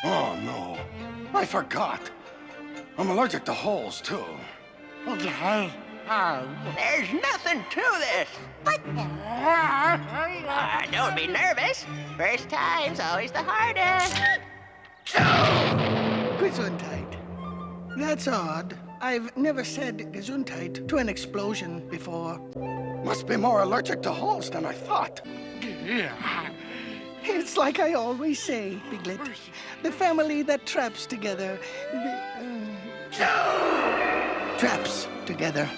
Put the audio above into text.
Oh, no. I forgot. I'm allergic to holes, too. There's nothing to this. Don't be nervous. First time's always the hardest. Gesundheit. That's odd. I've never said Gesundheit to an explosion before. Must be more allergic to holes than I thought. It's like I always say, Piglet. The family that traps together. Traps together.